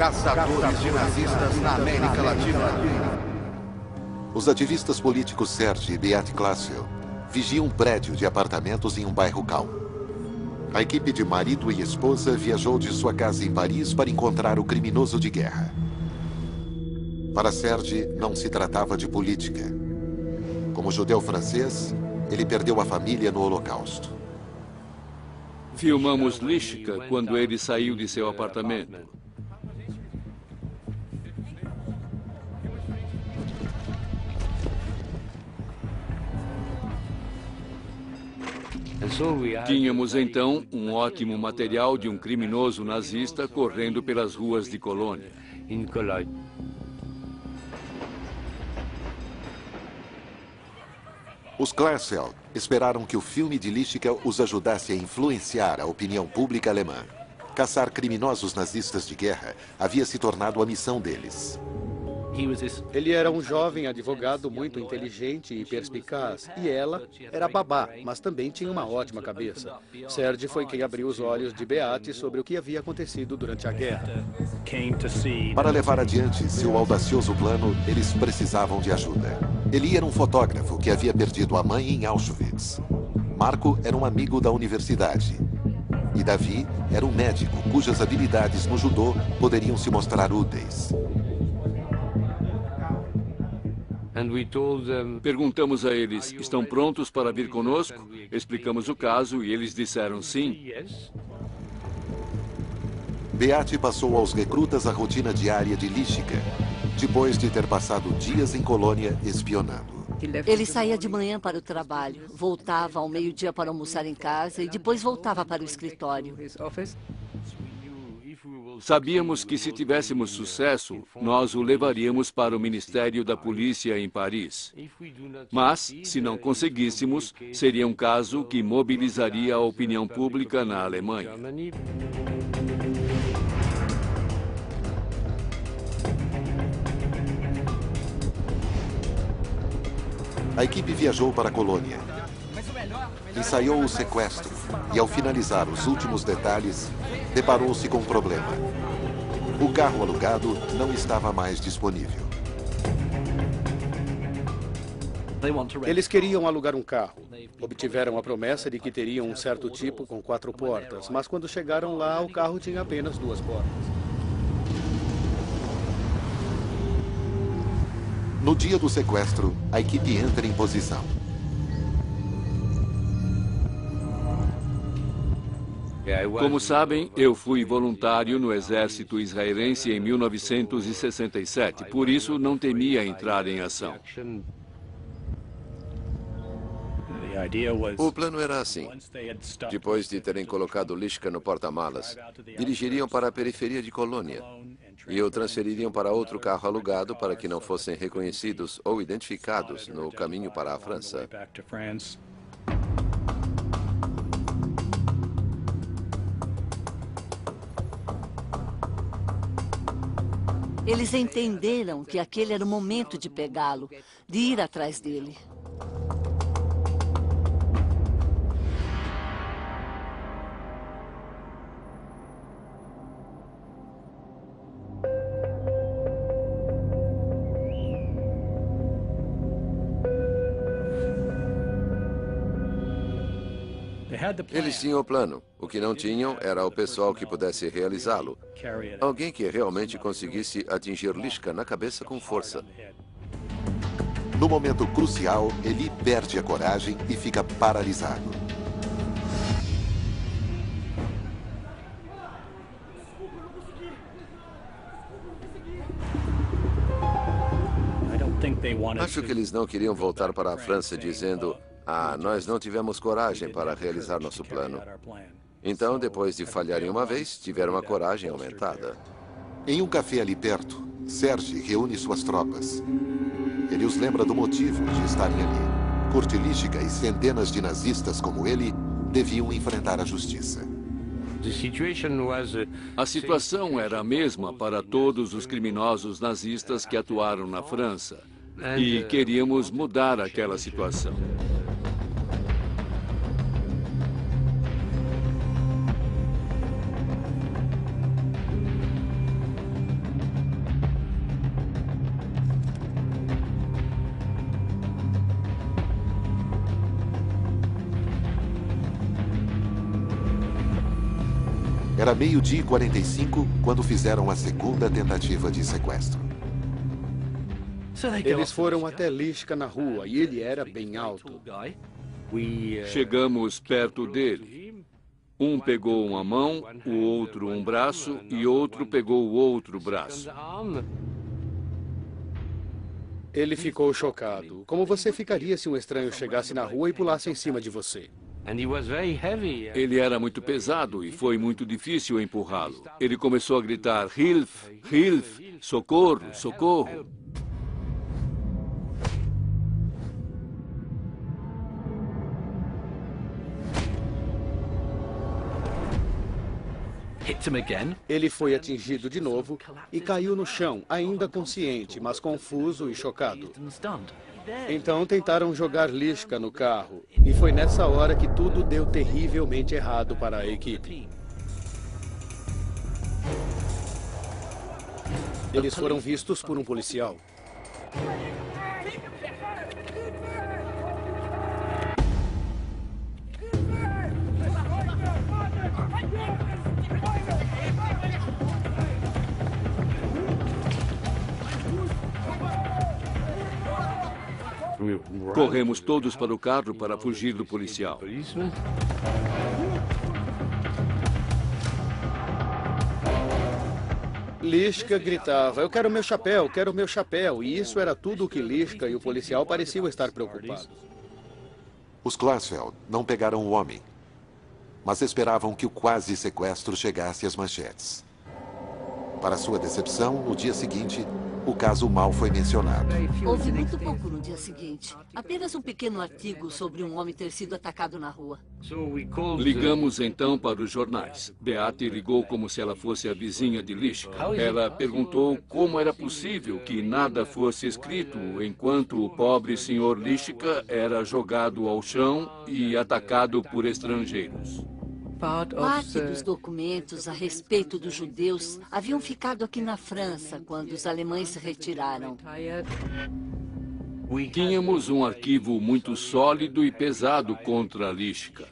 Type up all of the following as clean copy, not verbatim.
caçadores de nazistas na América Latina. Os ativistas políticos Serge e Beat Classel vigiam um prédio de apartamentos em um bairro calmo. A equipe de marido e esposa viajou de sua casa em Paris para encontrar o criminoso de guerra. Para Serge, não se tratava de política. Como judeu francês, ele perdeu a família no Holocausto. Filmamos Lishka quando ele saiu de seu apartamento. Tínhamos então um ótimo material de um criminoso nazista correndo pelas ruas de Colônia. Os Classel esperaram que o filme de Lishka os ajudasse a influenciar a opinião pública alemã. Caçar criminosos nazistas de guerra havia se tornado a missão deles. Ele era um jovem advogado muito inteligente e perspicaz, e ela era babá, mas também tinha uma ótima cabeça. Serge foi quem abriu os olhos de Beat sobre o que havia acontecido durante a guerra. Para levar adiante seu audacioso plano, eles precisavam de ajuda. Eli era um fotógrafo que havia perdido a mãe em Auschwitz. Marco era um amigo da universidade. E Davi era um médico cujas habilidades no judô poderiam se mostrar úteis. Perguntamos a eles, estão prontos para vir conosco? Explicamos o caso e eles disseram sim. Beat passou aos recrutas a rotina diária de Lishka, depois de ter passado dias em Colônia espionando. Ele saía de manhã para o trabalho, voltava ao meio-dia para almoçar em casa e depois voltava para o escritório. Sabíamos que se tivéssemos sucesso, nós o levaríamos para o Ministério da Polícia em Paris. Mas, se não conseguíssemos, seria um caso que mobilizaria a opinião pública na Alemanha. A equipe viajou para a Colônia. Ensaiou o sequestro e, ao finalizar os últimos detalhes, deparou-se com um problema. O carro alugado não estava mais disponível. Eles queriam alugar um carro. Obtiveram a promessa de que teriam um certo tipo com 4 portas, mas quando chegaram lá, o carro tinha apenas 2 portas. No dia do sequestro, a equipe entra em posição. Como sabem, eu fui voluntário no exército israelense em 1967, por isso não temia entrar em ação. O plano era assim. Depois de terem colocado Lishka no porta-malas, dirigiriam para a periferia de Colônia e o transfeririam para outro carro alugado para que não fossem reconhecidos ou identificados no caminho para a França. Eles entenderam que aquele era o momento de pegá-lo, de ir atrás dele. Eles tinham o plano. O que não tinham era o pessoal que pudesse realizá-lo. Alguém que realmente conseguisse atingir Lishka na cabeça com força. No momento crucial, Eli perde a coragem e fica paralisado. Acho que eles não queriam voltar para a França dizendo: "Ah, nós não tivemos coragem para realizar nosso plano." Então, depois de falharem uma vez, tiveram a coragem aumentada. Em um café ali perto, Serge reúne suas tropas. Ele os lembra do motivo de estarem ali. Kurt Lishka e centenas de nazistas como ele deviam enfrentar a justiça. A situação era a mesma para todos os criminosos nazistas que atuaram na França. E queríamos mudar aquela situação. Era 12h45 quando fizeram a segunda tentativa de sequestro. Eles foram até Lishka na rua e ele era bem alto. Chegamos perto dele. Um pegou uma mão, o outro um braço e outro pegou o outro braço. Ele ficou chocado. Como você ficaria se um estranho chegasse na rua e pulasse em cima de você? Ele era muito pesado e foi muito difícil empurrá-lo. Ele começou a gritar: Hilf, Hilf, socorro, socorro. Ele foi atingido de novo e caiu no chão, ainda consciente, mas confuso e chocado. Então tentaram jogar Lishka no carro, e foi nessa hora que tudo deu terrivelmente errado para a equipe. Eles foram vistos por um policial. Corremos todos para o carro para fugir do policial. Lishka gritava: eu quero meu chapéu, quero meu chapéu. E isso era tudo o que Lishka e o policial pareciam estar preocupados. Os Klarsfeld não pegaram o homem, mas esperavam que o quase sequestro chegasse às manchetes. Para sua decepção, no dia seguinte, o caso mal foi mencionado. Houve muito pouco no dia seguinte. Apenas um pequeno artigo sobre um homem ter sido atacado na rua. Ligamos então para os jornais. Beate ligou como se ela fosse a vizinha de Lishka. Ela perguntou como era possível que nada fosse escrito enquanto o pobre senhor Lishka era jogado ao chão e atacado por estrangeiros. Parte dos documentos a respeito dos judeus haviam ficado aqui na França quando os alemães se retiraram. Tínhamos um arquivo muito sólido e pesado contra Lishka.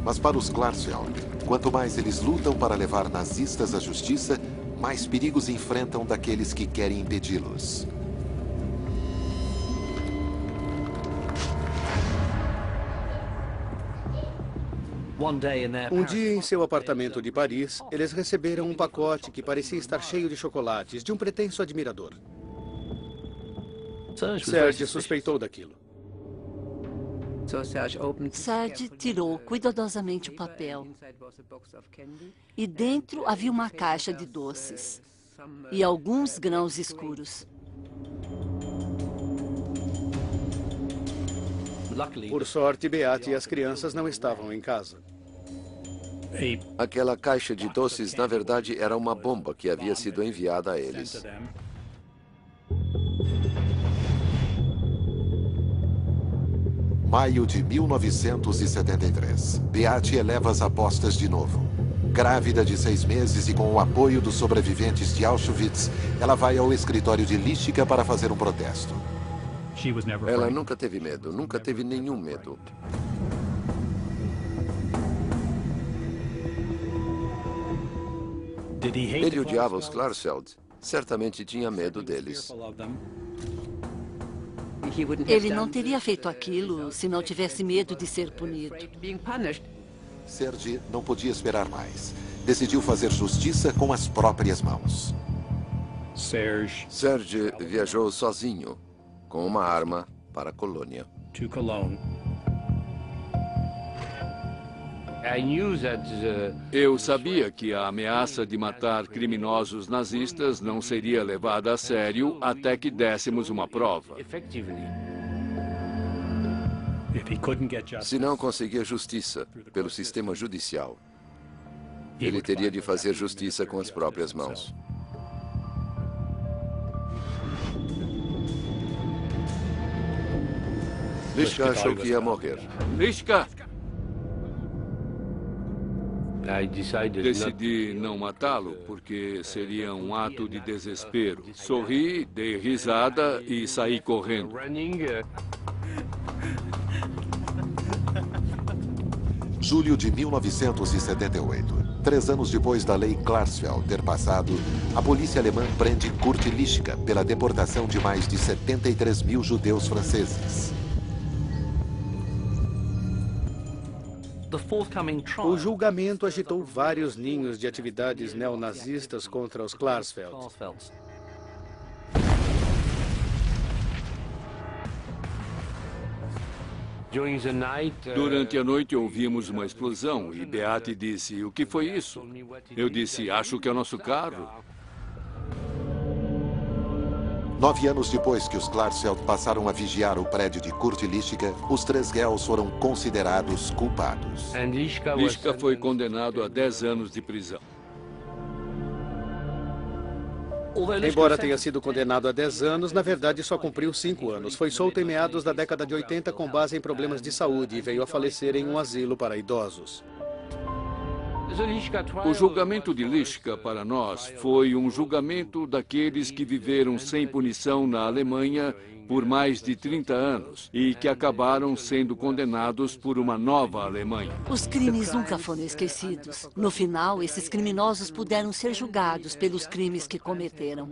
Mas para os Klarsfeld, quanto mais eles lutam para levar nazistas à justiça, mais perigos enfrentam daqueles que querem impedi-los. Um dia, em seu apartamento de Paris, eles receberam um pacote que parecia estar cheio de chocolates, de um pretenso admirador. Serge suspeitou daquilo. Serge tirou cuidadosamente o papel. E dentro havia uma caixa de doces e alguns grãos escuros. Por sorte, Beate e as crianças não estavam em casa. Aquela caixa de doces, na verdade, era uma bomba que havia sido enviada a eles. Maio de 1973. Beate eleva as apostas de novo. Grávida de 6 meses e com o apoio dos sobreviventes de Auschwitz, ela vai ao escritório de Lishka para fazer um protesto. Ela nunca teve medo, nunca teve nenhum medo. Ele odiava os Klarsfeld. Certamente tinha medo deles. Ele não teria feito aquilo se não tivesse medo de ser punido. Serge não podia esperar mais. Decidiu fazer justiça com as próprias mãos. Serge viajou sozinho, com uma arma, para a colônia. Eu sabia que a ameaça de matar criminosos nazistas não seria levada a sério até que dessemos uma prova. Se não conseguir justiça pelo sistema judicial, ele teria de fazer justiça com as próprias mãos. Lishka achou que ia morrer. Lishka! Decidi não matá-lo, porque seria um ato de desespero. Sorri, dei risada e saí correndo. Julho de 1978. 3 anos depois da lei Klarsfeld ter passado, a polícia alemã prende Kurt Lischka pela deportação de mais de 73 mil judeus franceses. O julgamento agitou vários ninhos de atividades neonazistas contra os Klarsfeld. Durante a noite ouvimos uma explosão e Beate disse, "O que foi isso?" Eu disse, "Acho que é o nosso carro." 9 anos depois que os Klarsfeld passaram a vigiar o prédio de Kurt Lischka, os 3 réus foram considerados culpados. Lischka foi condenado a 10 anos de prisão. Embora tenha sido condenado a 10 anos, na verdade só cumpriu 5 anos. Foi solto em meados da década de 80 com base em problemas de saúde e veio a falecer em um asilo para idosos. O julgamento de Lischka, para nós, foi um julgamento daqueles que viveram sem punição na Alemanha por mais de 30 anos e que acabaram sendo condenados por uma nova Alemanha. Os crimes nunca foram esquecidos. No final, esses criminosos puderam ser julgados pelos crimes que cometeram.